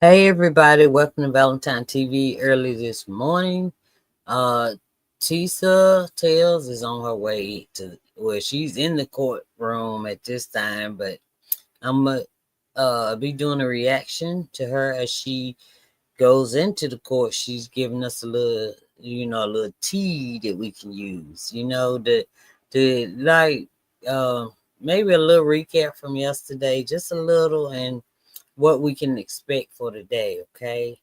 Hey everybody, welcome to Valentine TV. Early this morning, Tisa Tales is on her way to she's in the courtroom at this time, but I'm gonna be doing a reaction to her as she goes into the court. She's giving us a little, a little tea that we can use, the like maybe a little recap from yesterday, just a little, and what we can expect for today, okay?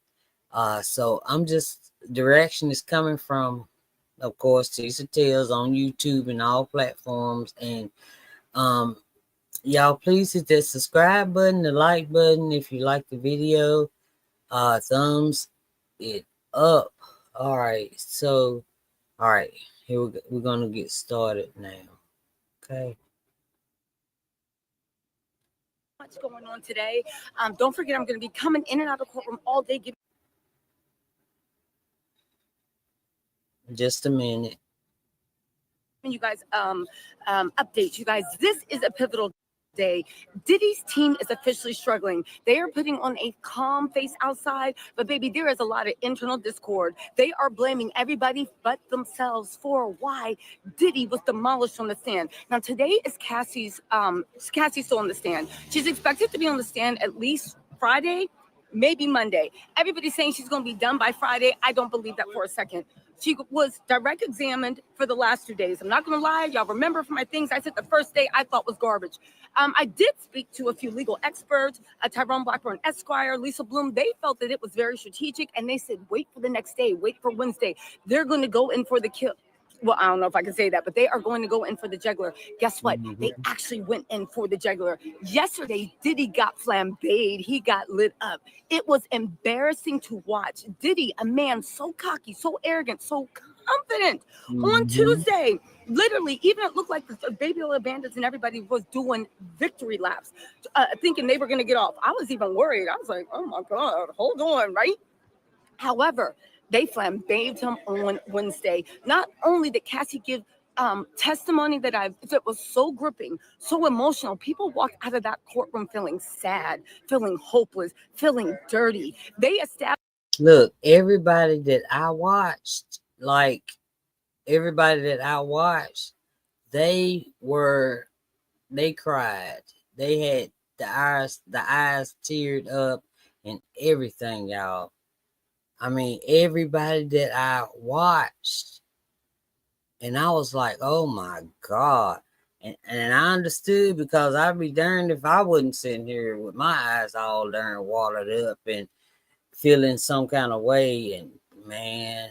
So I'm just direction is coming from, of course, Tisa Tales on YouTube and all platforms. And um y'all please hit that subscribe button, the like button if you like the video. Thumbs it up. All right, so all right, we're gonna get started now. Okay. What's going on today? Don't forget, I'm going to be coming in and out of the courtroom all day, giving Just a minute. you guys updates. You guys, this is a pivotal day. Diddy's team is officially struggling. They are putting on a calm face outside, but baby, there is a lot of internal discord. They are blaming everybody but themselves for why Diddy was demolished on the stand. Now today is Cassie's still on the stand. She's expected to be on the stand at least Friday, maybe Monday. Everybody's saying she's going to be done by Friday. I don't believe that for a second. She was direct examined for the last 2 days. I'm not going to lie. Y'all remember from my things I said the first day I thought was garbage. I did speak to a few legal experts, Tyrone Blackburn Esquire, Lisa Bloom. They felt that it was very strategic, and they said, wait for the next day, wait for Wednesday. They're going to go in for the kill. Well, I don't know if I can say that, but they are going to go in for the jugular. Guess what? They actually went in for the jugular. Yesterday, Diddy got flambéed. He got lit up. It was embarrassing to watch. Diddy, a man so cocky, so arrogant, so confident. On Tuesday, literally, even it looked like the Baby Oil Bandits and everybody was doing victory laps, thinking they were going to get off. I was even worried. I was like, oh my God, hold on, right? However, they flambéed him on Wednesday. Not only did Cassie give testimony that was so gripping, so emotional, people walked out of that courtroom feeling sad, feeling hopeless, feeling dirty. They established. Look, everybody that I watched, they cried. They had the eyes teared up and everything, y'all. I mean, everybody that I watched, and I was like, oh my God. And I understood, because I'd be darned if I wasn't sitting here with my eyes all darn watered up and feeling some kind of way. And man,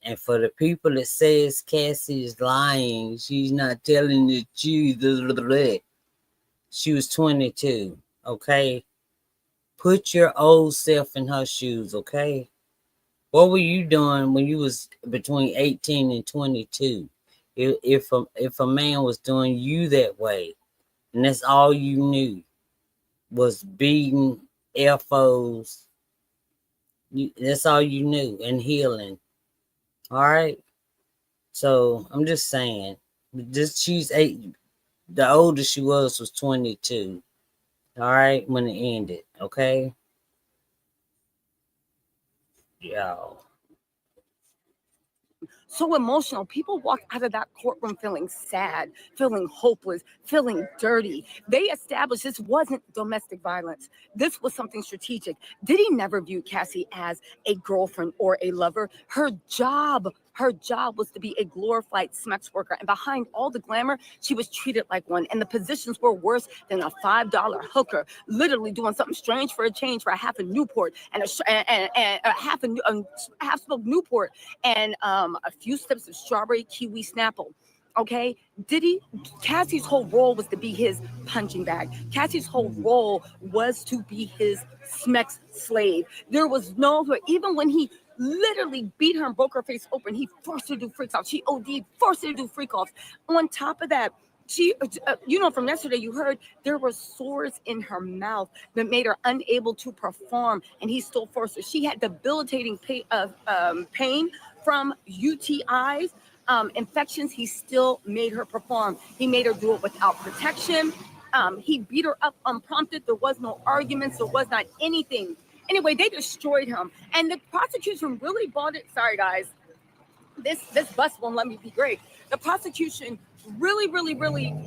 and for the people that says Cassie is lying, she's not telling the truth. She was 22, okay? Put your old self in her shoes, okay? What were you doing when you was between 18 and 22? If a man was doing you that way, and that's all you knew was beating FOs, that's all you knew, and healing. All right. So I'm just saying, she's 8. The oldest she was 22. All right, when it ended. Okay, y'all. So emotional. People walked out of that courtroom feeling sad, feeling hopeless, feeling dirty. They established this wasn't domestic violence. This was something strategic. Diddy never viewed Cassie as a girlfriend or a lover. Her job was to be a glorified sex worker. And behind all the glamour, she was treated like one. And the positions were worse than a $5 hooker, literally doing something strange for a change for a half a Newport and a half smoked Newport and a few sips of strawberry kiwi Snapple. Okay, Cassie's whole role was to be his punching bag. Cassie's whole role was to be his Smex slave. There was no, even when he literally beat her and broke her face open, he forced her to do freak offs. She OD'd, forced her to do freak offs. On top of that, she, from yesterday, you heard there were sores in her mouth that made her unable to perform, and he still forced her. She had debilitating pain from UTIs, infections. He still made her perform. He made her do it without protection. He beat her up unprompted. There was no arguments. There was not anything. Anyway, they destroyed him, and the prosecution really bought it. Sorry, guys. This bus won't let me be great. The prosecution really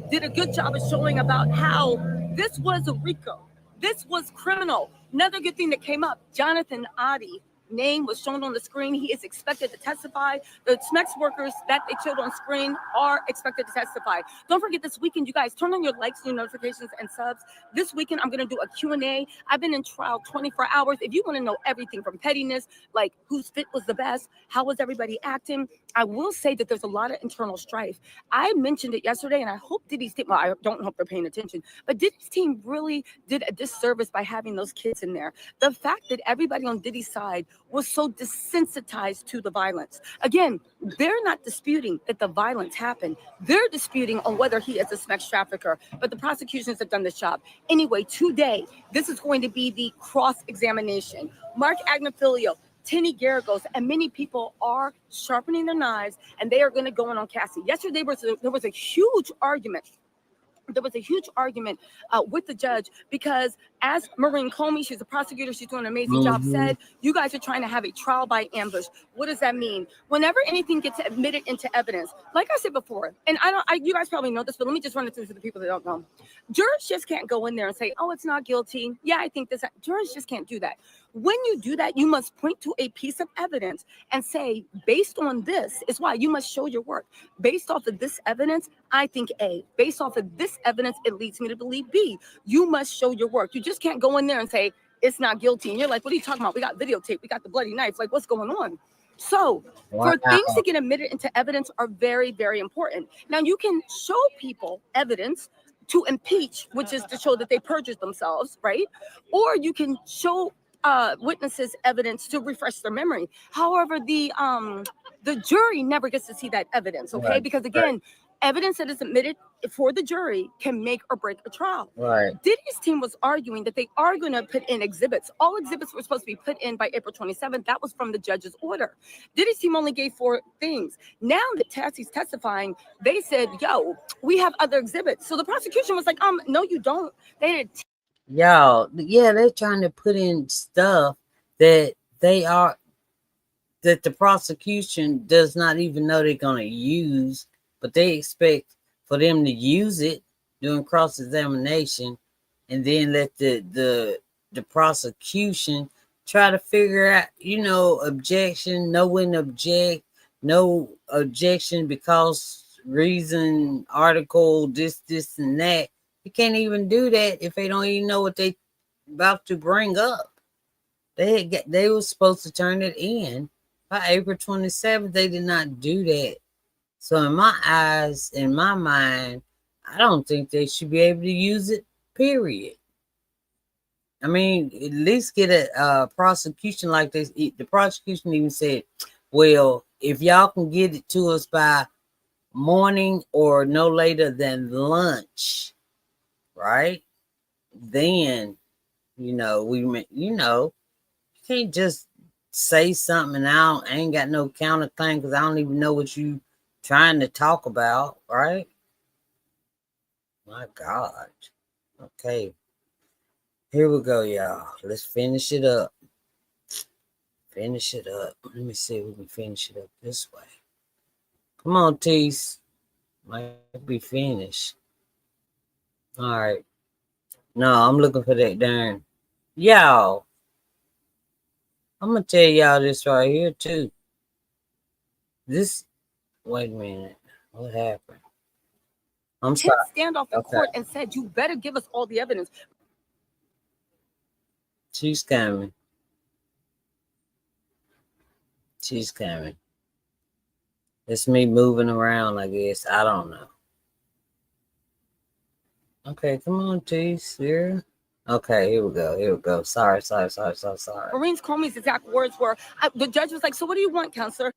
did a good job of showing about how this was a RICO. This was criminal. Another good thing that came up, Jonathan Adi name was shown on the screen. He is expected to testify. The SMEX workers that they showed on screen are expected to testify. Don't forget this weekend, you guys, turn on your likes, your notifications, and subs. This weekend, I'm going to do a Q&A. I've been in trial 24 hours. If you want to know everything from pettiness, like whose fit was the best, how was everybody acting, I will say that there's a lot of internal strife. I mentioned it yesterday, and I hope Diddy's team, well, I don't hope they're paying attention, but Diddy's team really did a disservice by having those kids in there. The fact that everybody on Diddy's side was so desensitized to the violence. Again, they're not disputing that the violence happened. They're disputing on whether he is a sex trafficker, but the prosecutions have done this job. Anyway, today, this is going to be the cross-examination. Mark Agnafilio, Tinny Garagos, and many people are sharpening their knives, and they are going to go in on Cassie. Yesterday, there was a huge argument. There was a huge argument with the judge because, as Maureen Comey, she's a prosecutor, she's doing an amazing job, said, you guys are trying to have a trial by ambush. What does that mean? Whenever anything gets admitted into evidence, like I said before, and you guys probably know this, but let me just run it through for the people that don't know. Jurors just can't go in there and say, oh, it's not guilty. Yeah, I think this. Jurors just can't do that. When you do that, you must point to a piece of evidence and say, based on this is why you must show your work. Based off of this evidence, I think A. Based off of this evidence, it leads me to believe B. You must show your work. You just can't go in there and say, it's not guilty. And you're like, what are you talking about? We got videotape. We got the bloody knife. Like, what's going on? So for things to get admitted into evidence are very, very important. Now, you can show people evidence to impeach, which is to show that they perjured themselves, right? Or you can show witnesses evidence to refresh their memory. However, the jury never gets to see that evidence, okay? Right, because again, evidence that is admitted for the jury can make or break a trial. Right. Diddy's team was arguing that they are going to put in exhibits. All exhibits were supposed to be put in by April 27th. That was from the judge's order. Diddy's team only gave 4 things. Now that Tassie's testifying, they said, yo, we have other exhibits. So the prosecution was like, no, you don't. They had y'all, yeah, they're trying to put in stuff that that the prosecution does not even know they're going to use, but they expect for them to use it during cross-examination, and then let the prosecution try to figure out, objection, no one object, no objection because reason, article, this and that. You can't even do that if they don't even know what they about to bring up. They were supposed to turn it in by April 27th. They did not do that. So in my eyes, in my mind, I don't think they should be able to use it, period. I mean, at least get a prosecution like this. The prosecution even said, well, if y'all can get it to us by morning or no later than lunch, right? Then, you can't just say something and I ain't got no counterclaim because I don't even know what you trying to talk about, right? My God. Okay. Here we go, y'all. Let's finish it up. Finish it up. Let me see if we can finish it up this way. Come on, Tisa. Might be finished. All right. No, I'm looking for that darn. Y'all. I'm going to tell y'all this right here, too. Wait a minute. What happened? I'm sorry. Stand off the court and said, you better give us all the evidence. She's coming. She's coming. It's me moving around, I guess. I don't know. Okay, come on, Tisa. Here. Okay, here we go. Sorry. Maureen Comey's exact words were, the judge was like, so what do you want, counselor?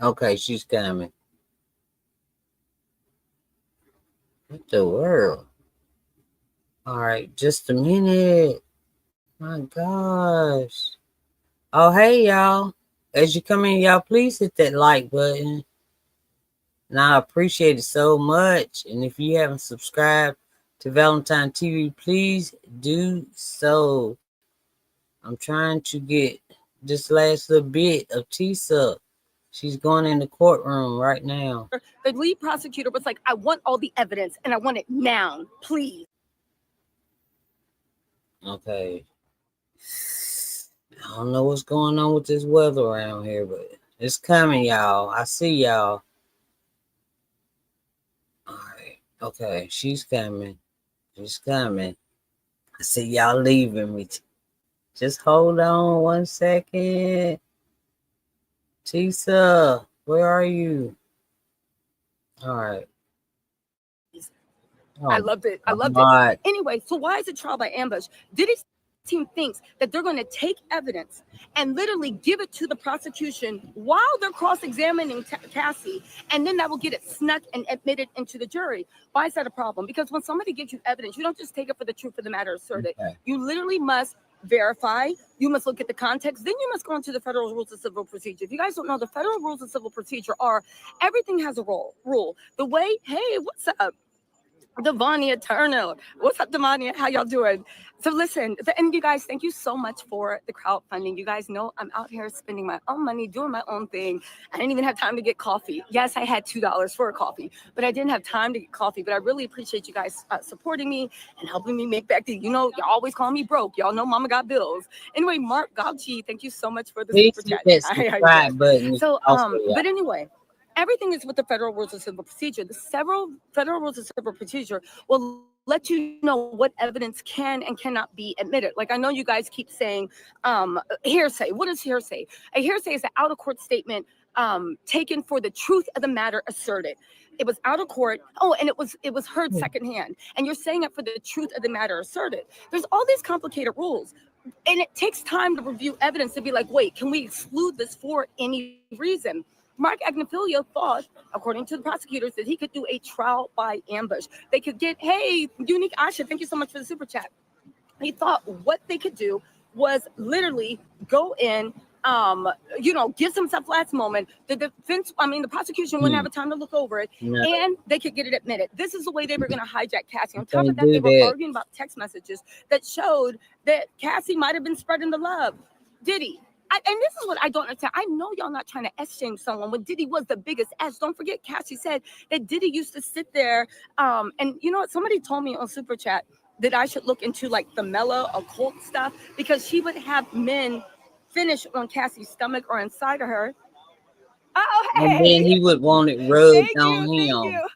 Okay, she's coming. What the world? All right, just a minute. My gosh. Oh, hey, y'all. as you come in, y'all, please hit that like button. And I appreciate it so much. And if you haven't subscribed to Valentine TV, please do so. I'm trying to get this last little bit of Tisa. She's going in the courtroom right now. The lead prosecutor was like, I want all the evidence and I want it now, please. Okay. I don't know what's going on with this weather around here, but it's coming, y'all. I see y'all. All right. Okay, she's coming. She's coming. I see y'all leaving me. Just hold on 1 second. Tisa, where are you? All right. I loved it. I loved it. Anyway, so why is it trial by ambush? Diddy's team thinks that they're going to take evidence and literally give it to the prosecution while they're cross-examining Cassie, and then that will get it snuck and admitted into the jury. Why is that a problem? Because when somebody gives you evidence, you don't just take it for the truth of the matter asserted. Okay. You literally must verify, you must look at the context, then you must go into the federal rules of civil procedure. If you guys don't know, the federal rules of civil procedure are everything has a rule. The way, hey, what's up? Devania Turner. What's up, Devania? How y'all doing? So listen, and you guys, thank you so much for the crowdfunding. You guys know I'm out here spending my own money, doing my own thing. I didn't even have time to get coffee. Yes, I had $2 for a coffee, but I didn't have time to get coffee. But I really appreciate you guys supporting me and helping me make back the, y'all always call me broke. Y'all know mama got bills. Anyway, Mark Gauchi, thank you so much for the super chat. Subscribe button. So, but anyway, everything is with the federal rules of civil procedure. The several federal rules of civil procedure will let you know what evidence can and cannot be admitted. Like I know you guys keep saying hearsay. What is hearsay? A hearsay is an out of court statement taken for the truth of the matter asserted. It was out of court. Oh, and it was heard secondhand. And you're saying it for the truth of the matter asserted. There's all these complicated rules. And it takes time to review evidence to be like, wait, can we exclude this for any reason? Mark Agnifilo thought, according to the prosecutors, that he could do a trial by ambush. They could get, hey, Unique Asha, thank you so much for the super chat. He thought what they could do was literally go in, give some stuff last moment. The defense, the prosecution wouldn't have a time to look over it, and they could get it admitted. This is the way they were going to hijack Cassie. On top of that, they were arguing about text messages that showed that Cassie might have been spreading the love. Diddy. And this is what I don't understand. I know y'all not trying to S-shame someone when Diddy was the biggest S. Don't forget, Cassie said that Diddy used to sit there. And you know what? Somebody told me on Super Chat that I should look into like the mellow occult stuff because she would have men finish on Cassie's stomach or inside of her. Oh, hey. And then he would want it rubbed on him. Thank you.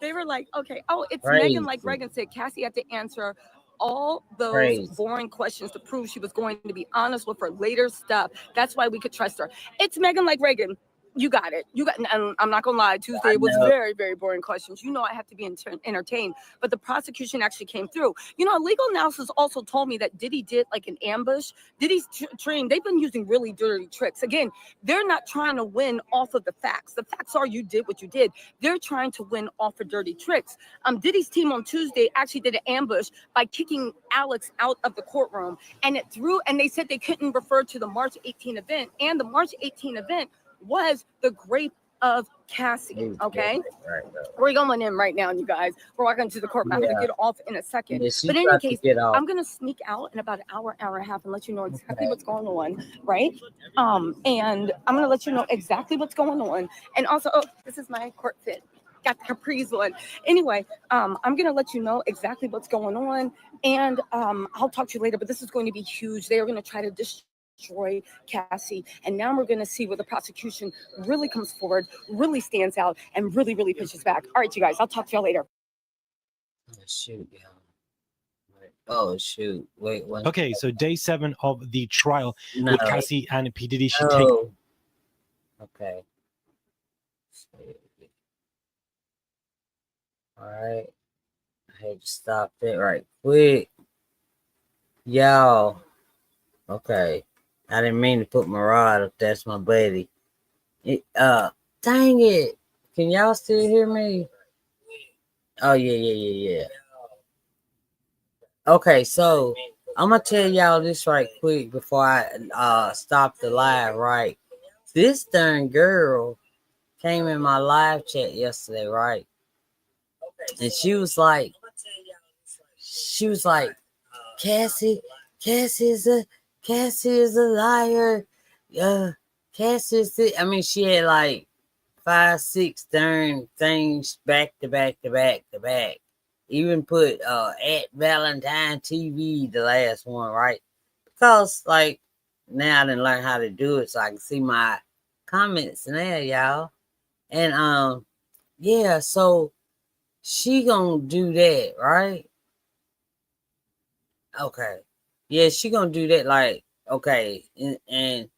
They were like, okay. Oh, it's Megan, like Reagan said. Cassie had to answer all those boring questions to prove she was going to be honest with her later stuff. That's why we could trust her. It's Megan like Reagan. You got it. And I'm not gonna lie. Tuesday was very, very boring questions. You know, I have to be entertained, but the prosecution actually came through. You know, legal analysis also told me that Diddy did like an ambush. Diddy's team, they've been using really dirty tricks. Again, they're not trying to win off of the facts. The facts are you did what you did. They're trying to win off of dirty tricks. Diddy's team on Tuesday actually did an ambush by kicking Alex out of the courtroom, and they said they couldn't refer to the March 18 event, and the March 18 event was the grape of Cassie. Okay, we're going in right now, you guys. We're walking to the court. I'm gonna get off in a second. But in any case, I'm gonna sneak out in about an hour and a half and let you know exactly what's going on, right? And I'm gonna let you know exactly what's going on. And also, this is my court fit. Got the Capri's on. Anyway, I'm gonna let you know exactly what's going on, and I'll talk to you later. But this is going to be huge. They are going to try to destroy Cassie, and now we're going to see where the prosecution really comes forward, really stands out, and really, really pushes back. All right, you guys, I'll talk to y'all later. Oh, shoot, yeah. Oh, shoot. Wait, one. Okay, so day 7 of the trial with Cassie and P. Diddy. Okay. All right. I had to stop that right quick. Y'all. Okay. I didn't mean to put my rod up. That's my buddy. Dang it. Can y'all still hear me? Oh, yeah. Okay, so I'm going to tell y'all this right quick before I stop the live, right? this darn girl came in my live chat yesterday, right? And she was like, Cassie, Cassie is a Cassie is a liar. Cassie is I mean, she had like 5, 6 darn things back to back to back to back. Even put at Valentine TV, the last one, right? Because like now I didn't learn how to do it, so I can see my comments now, y'all. And yeah, so she gonna do that, right? Okay. Yeah, she gonna do that, like, okay. And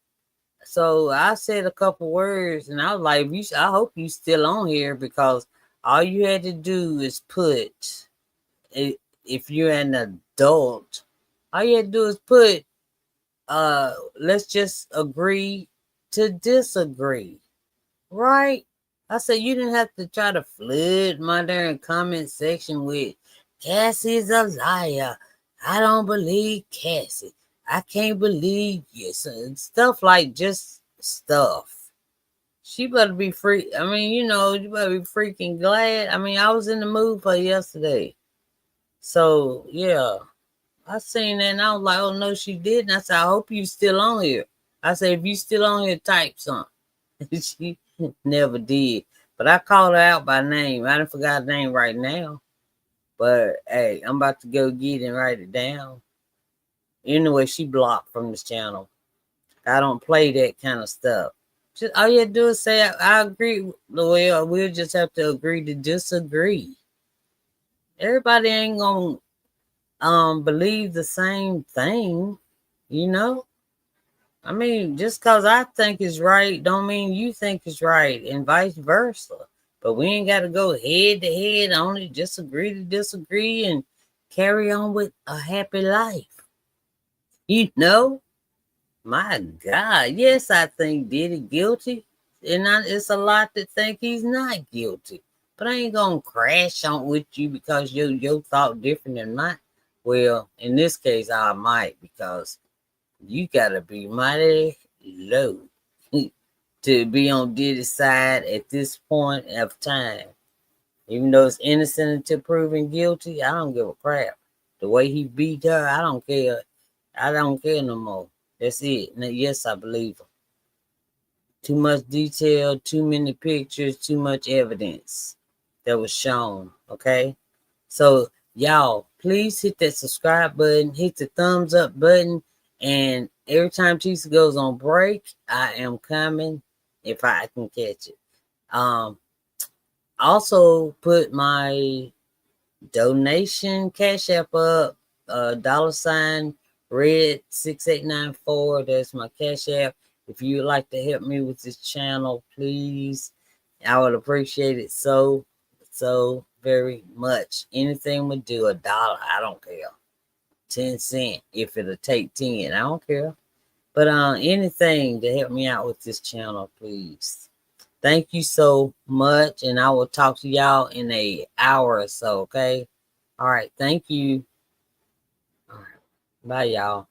so I said a couple words, and I was like, I hope you still on here, because all you had to do is put, if you're an adult, all you had to do is put, let's just agree to disagree, right? I said you didn't have to try to flood my darn comment section with Cassie's a liar. I don't believe Cassie. I can't believe you. So stuff like just stuff. She better be free. I mean, you better be freaking glad. I mean, I was in the mood for yesterday. So yeah, I seen that and I was like, oh no, she didn't. I said, I hope you still on here. I said, if you still on here, type something. She never did. But I called her out by name. I didn't forgot her name right now. But hey, I'm about to go get it and write it down. Anyway, she blocked from this channel. I don't play that kind of stuff. Just all you have to do is say I agree. Well, we'll just have to agree to disagree. Everybody ain't gonna believe the same thing, you know? I mean, just because I think it's right don't mean you think it's right, and vice versa. But we ain't got to go head to head on it. Just agree to disagree and carry on with a happy life. You know? My God. Yes, I think Diddy guilty. And it's a lot to think he's not guilty. But I ain't going to crash on with you because your thought different than mine. Well, in this case, I might, because you gotta be mighty low to be on Diddy's side at this point of time. Even though it's innocent until proven guilty, I don't give a crap. The way he beat her, I don't care. I don't care no more. That's it. Now, yes, I believe him. Too much detail, too many pictures, too much evidence that was shown. Okay? So, y'all, please hit that subscribe button, hit the thumbs up button, and every time Tisa goes on break, I am coming if I can catch it. Also put my donation cash app up, $ red 6894. That's my cash app. If you would like to help me with this channel, please, I would appreciate it so very much. Anything would do. $1, I don't care. 10 cents, if it'll take 10, I don't care. But anything to help me out with this channel, please. Thank you so much, and I will talk to y'all in an hour or so. Okay. All right, thank you. All right, bye, y'all.